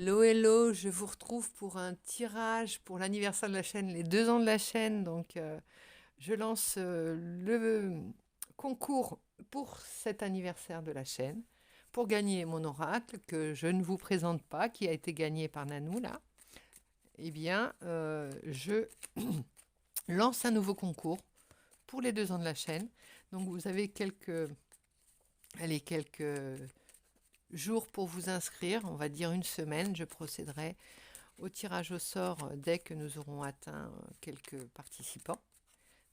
Hello, hello, je vous retrouve pour un tirage pour l'anniversaire de la chaîne, les 2 ans de la chaîne. Donc, je lance le concours pour cet anniversaire de la chaîne, pour gagner mon oracle, que je ne vous présente pas, qui a été gagné par Nanou, là. Eh bien, je lance un nouveau concours pour les 2 ans de la chaîne. Donc, vous avez quelques jours pour vous inscrire. On va dire une semaine. Je procéderai au tirage au sort dès que nous aurons atteint quelques participants.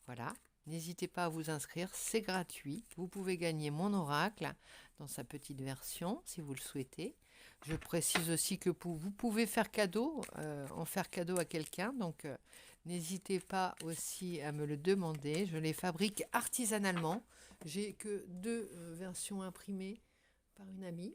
Voilà, n'hésitez pas à vous inscrire, c'est gratuit. Vous pouvez gagner mon oracle dans sa petite version si vous le souhaitez. Je précise aussi que vous pouvez faire cadeau, en faire cadeau à quelqu'un. Donc, n'hésitez pas aussi à me le demander. Je les fabrique artisanalement. J'ai que 2 versions imprimées par une amie.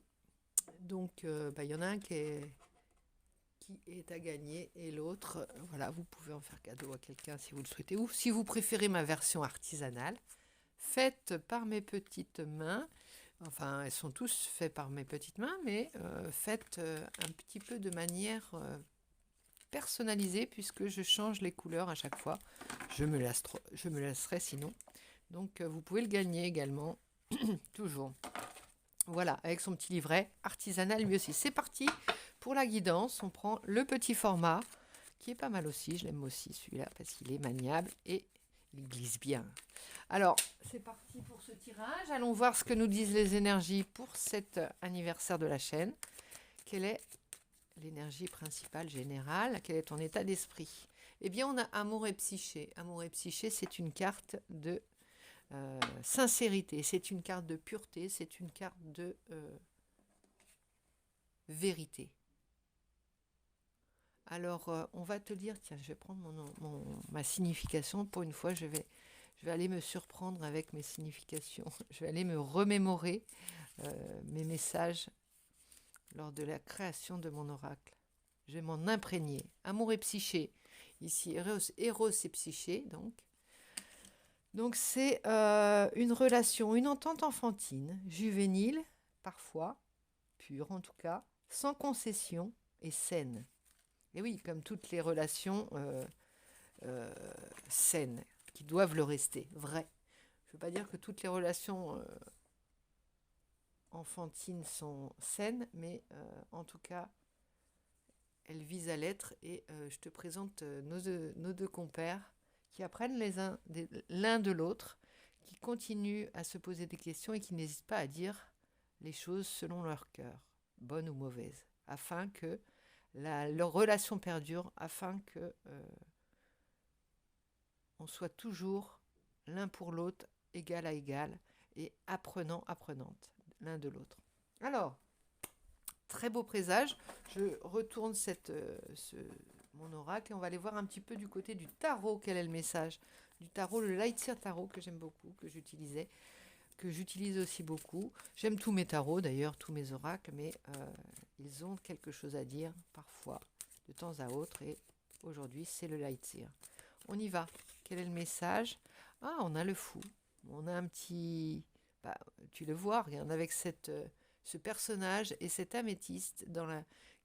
Donc, il y en a un qui est à gagner et l'autre, voilà, vous pouvez en faire cadeau à quelqu'un si vous le souhaitez, ou si vous préférez ma version artisanale, faite par mes petites mains. Enfin, elles sont tous faites par mes petites mains, mais faites un petit peu de manière personnalisée, puisque je change les couleurs à chaque fois. Je me lasserai sinon. Donc, vous pouvez le gagner également, toujours. Voilà, avec son petit livret artisanal lui aussi. C'est parti pour la guidance. On prend le petit format, qui est pas mal aussi. Je l'aime aussi celui-là, parce qu'il est maniable et il glisse bien. Alors, c'est parti pour ce tirage. Allons voir ce que nous disent les énergies pour cet anniversaire de la chaîne. Quelle est l'énergie principale générale? Quel est ton état d'esprit? Eh bien, on a amour et psyché. Amour et psyché, c'est une carte de sincérité, c'est une carte de pureté, c'est une carte de vérité. Alors, on va te dire, tiens, je vais prendre ma signification. Pour une fois, je vais aller me surprendre avec mes significations. Je vais aller me remémorer mes messages lors de la création de mon oracle. Je vais m'en imprégner. Amour et psyché. Ici, Eros et psyché, donc. Donc, c'est une relation, une entente enfantine, juvénile, parfois, pure en tout cas, sans concession et saine. Et oui, comme toutes les relations euh, saines, qui doivent le rester, vraies. Je ne veux pas dire que toutes les relations enfantines sont saines, mais en tout cas, elles visent à l'être. Et je te présente nos deux compères qui apprennent l'un de l'autre, qui continuent à se poser des questions et qui n'hésitent pas à dire les choses selon leur cœur, bonnes ou mauvaises, afin que leur relation perdure, afin que on soit toujours l'un pour l'autre, égal à égal, et apprenante l'un de l'autre. Alors, très beau présage. Je retourne mon oracle et on va aller voir un petit peu du côté du tarot quel est le message. Du tarot, le Lightseer Tarot que j'aime beaucoup, que j'utilise aussi beaucoup. J'aime tous mes tarots d'ailleurs, tous mes oracles, mais ils ont quelque chose à dire parfois, de temps à autre, et aujourd'hui c'est le Lightseer. On y va. Quel est le message? Ah, on a le fou. On a un petit... Bah, tu le vois, regarde, avec ce personnage et cet améthyste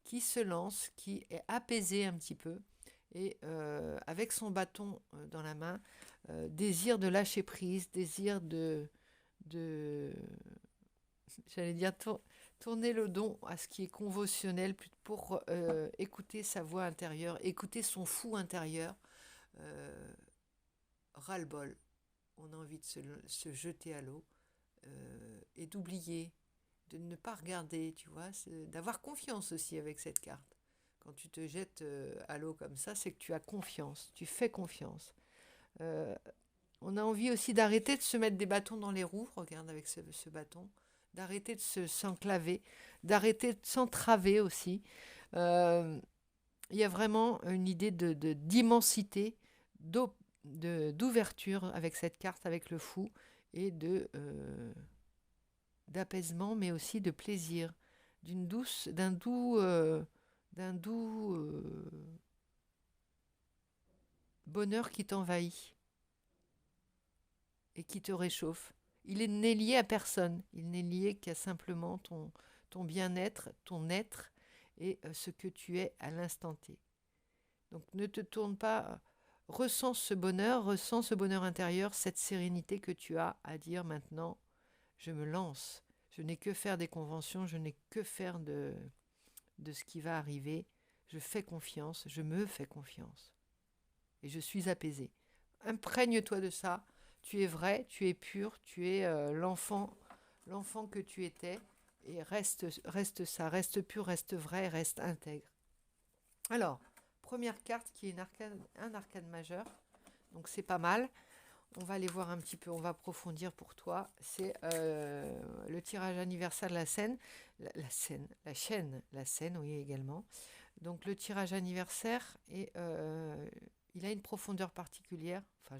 qui se lance, qui est apaisé un petit peu, et avec son bâton dans la main, désir de lâcher prise, désir de j'allais dire, tourner le dos à ce qui est conventionnel pour écouter sa voix intérieure, écouter son fou intérieur. Euh, Ras-le-bol, on a envie de se jeter à l'eau et d'oublier, de ne pas regarder, tu vois, d'avoir confiance aussi avec cette carte. Quand tu te jettes à l'eau comme ça, c'est que tu as confiance, tu fais confiance. Euh, on a envie aussi d'arrêter de se mettre des bâtons dans les roues, regarde avec ce bâton, d'arrêter de s'enclaver, d'arrêter de s'entraver aussi. Euh, il y a vraiment une idée d'immensité, d'ouverture avec cette carte, avec le fou, et d'apaisement, mais aussi de plaisir, d'un doux bonheur qui t'envahit et qui te réchauffe. N'est lié à personne, il n'est lié qu'à simplement ton bien-être, ton être, et ce que tu es à l'instant T. Donc ne te tourne pas, ressens ce bonheur intérieur, cette sérénité que tu as à dire maintenant, je me lance. Je n'ai que faire des conventions, je n'ai que faire de ce qui va arriver. Je fais confiance, je me fais confiance. Et je suis apaisée. Imprègne-toi de ça. Tu es vrai, tu es pur, tu es l'enfant que tu étais. Et reste ça, reste pur, reste vrai, reste intègre. Alors, première carte qui est un arcane majeur. Donc c'est pas mal. On va aller voir un petit peu, on va approfondir pour toi. C'est le tirage anniversaire de la scène. La scène, oui, également. Donc le tirage anniversaire, il a une profondeur particulière. Enfin,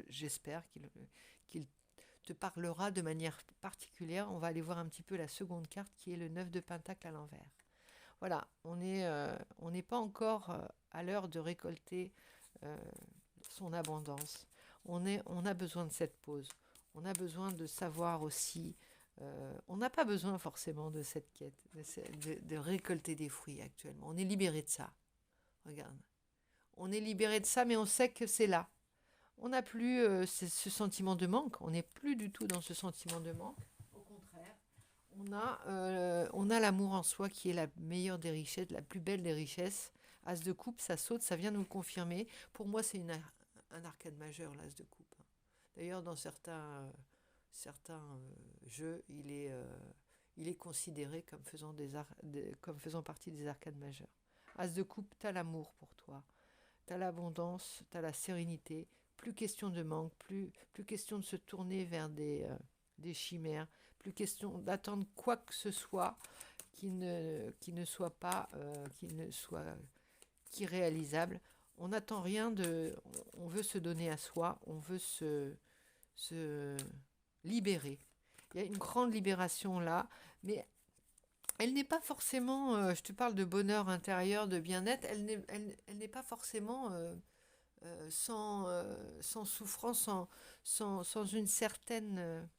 j'espère qu'il te parlera de manière particulière. On va aller voir un petit peu la seconde carte qui est le 9 de Pentacle à l'envers. Voilà, on n'est pas encore à l'heure de récolter euh, son abondance. On a besoin de cette pause. On a besoin de savoir aussi. On n'a pas besoin forcément de cette quête, de récolter des fruits actuellement. On est libéré de ça. Regarde. On est libéré de ça, mais on sait que c'est là. On n'a plus ce sentiment de manque. On n'est plus du tout dans ce sentiment de manque. Au contraire, on a l'amour en soi qui est la meilleure des richesses, la plus belle des richesses. As de coupe, ça saute, ça vient nous le confirmer. Pour moi, c'est un arcane majeur, l'as de coupe. D'ailleurs, dans certains jeux, il est considéré comme comme faisant partie des arcanes majeures. As de coupe, tu as l'amour pour toi, tu as l'abondance, tu as la sérénité, plus question de manque, plus question de se tourner vers des chimères, plus question d'attendre quoi que ce soit qui ne soit pas, qui est réalisable. On n'attend rien on veut se donner à soi, on veut se libérer. Il y a une grande libération là, mais elle n'est pas forcément, je te parle de bonheur intérieur, de bien-être, elle n'est pas forcément sans souffrance, sans une certaine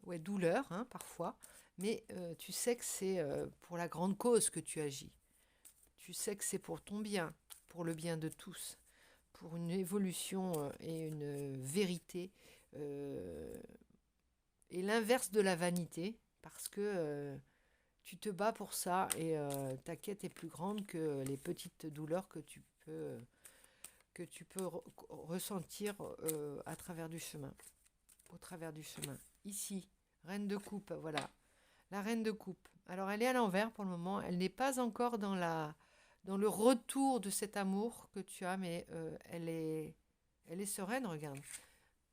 ouais, douleur, hein, parfois, mais tu sais que c'est pour la grande cause que tu agis. Tu sais que c'est pour ton bien, pour le bien de tous, pour une évolution et une vérité et l'inverse de la vanité, parce que tu te bats pour ça et ta quête est plus grande que les petites douleurs que tu peux ressentir à travers du chemin, au travers du chemin. Ici, reine de coupe, voilà, la reine de coupe. Alors elle est à l'envers pour le moment, elle n'est pas encore dans le retour de cet amour que tu as, mais elle est sereine, regarde,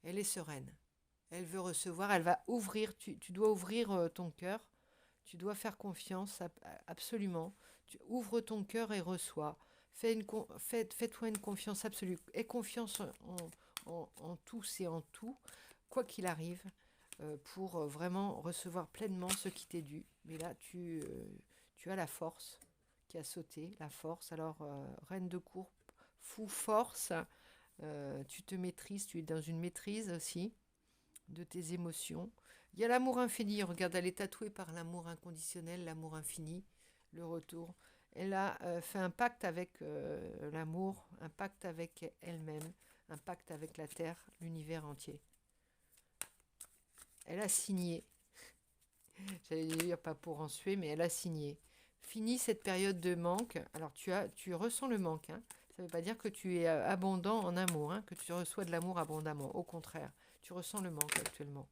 elle est sereine. Elle veut recevoir, elle va ouvrir, tu dois ouvrir ton cœur, tu dois faire confiance absolument. Tu ouvres ton cœur et reçois. Fais-toi une confiance absolue. Aie confiance en tous et en tout, quoi qu'il arrive, pour vraiment recevoir pleinement ce qui t'est dû. Mais là, tu as la force qui a sauté, la force. Alors, reine de courbe, fou force, tu te maîtrises, tu es dans une maîtrise aussi de tes émotions. Il y a l'amour infini, regarde, elle est tatouée par l'amour inconditionnel, l'amour infini, le retour. Elle a fait un pacte avec l'amour, un pacte avec elle-même, un pacte avec la Terre, l'univers entier. Elle a signé, j'allais dire pas pour en suer, mais elle a signé. Fini cette période de manque. Alors tu ressens le manque, hein. Ça ne veut pas dire que tu es abondant en amour, hein, que tu reçois de l'amour abondamment. Au contraire, tu ressens le manque actuellement.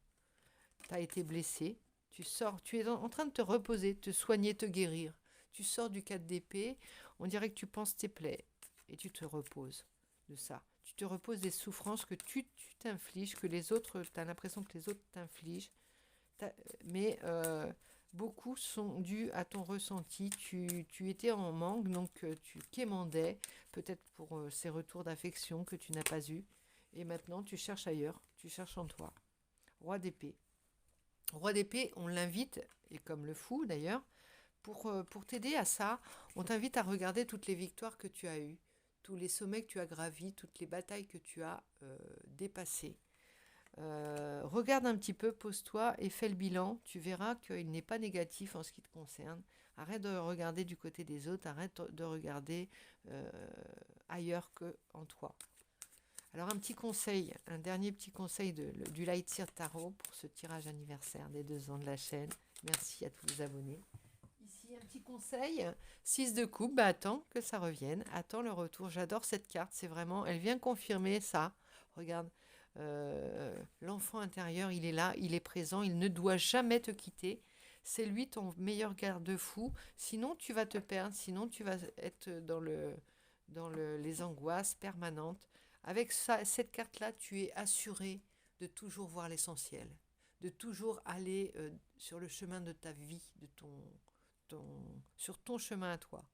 Tu as été blessé, tu es en train de te reposer, de te soigner, te guérir. Tu sors du 4 d'épée, on dirait que tu penses tes plaies et tu te reposes de ça. Tu te reposes des souffrances que tu t'infliges, que les autres, tu as l'impression que les autres t'infligent. Mais beaucoup sont dus à ton ressenti. Tu étais en manque, donc tu quémandais, peut-être pour ces retours d'affection que tu n'as pas eus. Et maintenant, tu cherches ailleurs, tu cherches en toi. Roi d'épée. Roi d'épée, on l'invite, et comme le fou d'ailleurs, pour t'aider à ça, on t'invite à regarder toutes les victoires que tu as eues, tous les sommets que tu as gravis, toutes les batailles que tu as dépassées. Regarde un petit peu, pose-toi et fais le bilan. Tu verras qu'il n'est pas négatif en ce qui te concerne. Arrête de regarder du côté des autres, arrête de regarder ailleurs qu'en toi. Alors un petit conseil, un dernier petit conseil du Light Seer Tarot pour ce tirage anniversaire des 2 ans de la chaîne. Merci à tous les abonnés. Ici un petit conseil, 6 de coupe, attends que ça revienne, attends le retour. J'adore cette carte, c'est vraiment, elle vient confirmer ça. Regarde, l'enfant intérieur, il est là, il est présent, il ne doit jamais te quitter. C'est lui ton meilleur garde-fou. Sinon, tu vas te perdre, sinon tu vas être les angoisses permanentes. Avec ça, cette carte-là, tu es assuré de toujours voir l'essentiel, de toujours aller sur le chemin de ta vie, sur ton chemin à toi.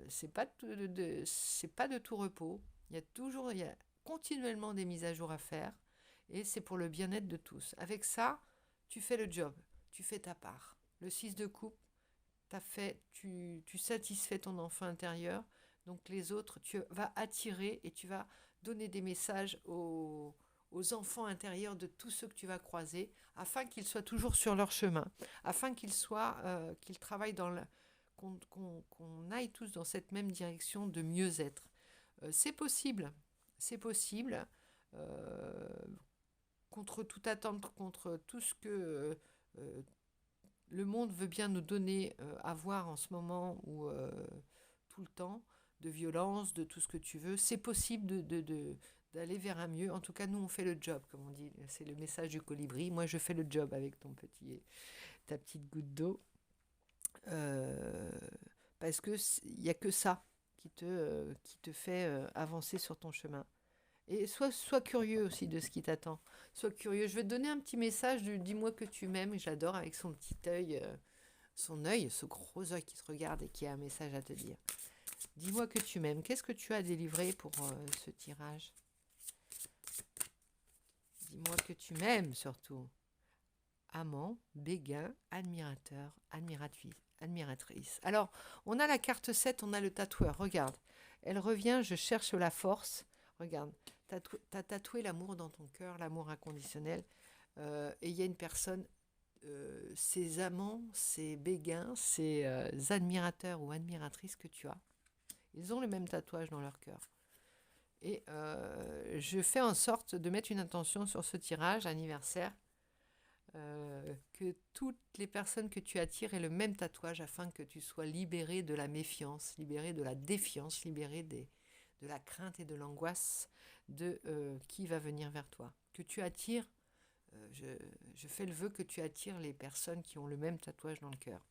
C'est pas de tout repos. Il y a continuellement des mises à jour à faire et c'est pour le bien-être de tous. Avec ça, tu fais le job, tu fais ta part. Le 6 de coupe, tu satisfais ton enfant intérieur. Donc les autres, tu vas attirer et tu vas donner des messages aux enfants intérieurs de tous ceux que tu vas croiser, afin qu'ils soient toujours sur leur chemin, afin qu'ils travaillent qu'on aille tous dans cette même direction de mieux-être. C'est possible, c'est possible. Contre toute attente, contre tout ce que le monde veut bien nous donner à voir en ce moment ou tout le temps, de violence, de tout ce que tu veux, c'est possible d'aller vers un mieux. En tout cas, nous, on fait le job, comme on dit. C'est le message du colibri. Moi, je fais le job avec ta petite goutte d'eau. Parce qu'il n'y a que ça qui te fait avancer sur ton chemin. Et sois curieux aussi de ce qui t'attend. Sois curieux. Je vais te donner un petit message du dis-moi que tu m'aimes. J'adore avec son petit œil, ce gros œil qui te regarde et qui a un message à te dire. Dis-moi que tu m'aimes. Qu'est-ce que tu as délivré pour ce tirage? Dis-moi que tu m'aimes surtout. Amant, béguin, admirateur, admiratrice. Alors, on a la carte 7, on a le tatoueur. Regarde, elle revient, je cherche la force. Regarde, t'as tatoué l'amour dans ton cœur, l'amour inconditionnel. Et il y a une personne, ces amants, ces béguins, ces admirateurs ou admiratrices que tu as, ils ont le même tatouage dans leur cœur. Et je fais en sorte de mettre une intention sur ce tirage anniversaire, que toutes les personnes que tu attires aient le même tatouage afin que tu sois libéré de la méfiance, libéré de la défiance, libéré de la crainte et de l'angoisse de qui va venir vers toi. Que tu attires, je fais le vœu que tu attires les personnes qui ont le même tatouage dans le cœur.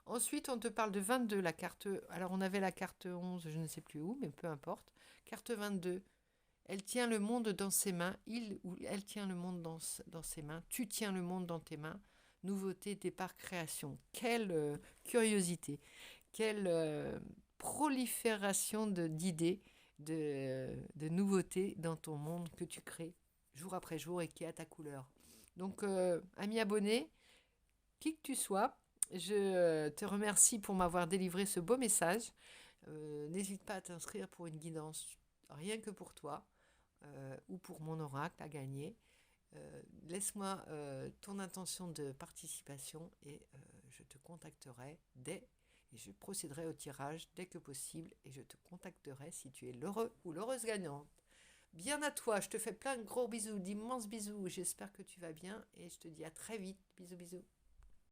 Ensuite, on te parle de 22, la carte... Alors, on avait la carte 11, je ne sais plus où, mais peu importe. Carte 22, elle tient le monde dans ses mains, il ou elle tient le monde dans ses mains, tu tiens le monde dans tes mains. Nouveauté, départ, création. Quelle curiosité, quelle prolifération d'idées, de nouveautés dans ton monde que tu crées jour après jour et qui est à ta couleur. Donc, ami abonné, qui que tu sois, je te remercie pour m'avoir délivré ce beau message. N'hésite pas à t'inscrire pour une guidance rien que pour toi ou pour mon oracle à gagner. Laisse-moi ton intention de participation et je te contacterai et je procéderai au tirage dès que possible et je te contacterai si tu es l'heureux ou l'heureuse gagnante. Bien à toi, je te fais plein de gros bisous, d'immenses bisous. J'espère que tu vas bien et je te dis à très vite. Bisous, bisous.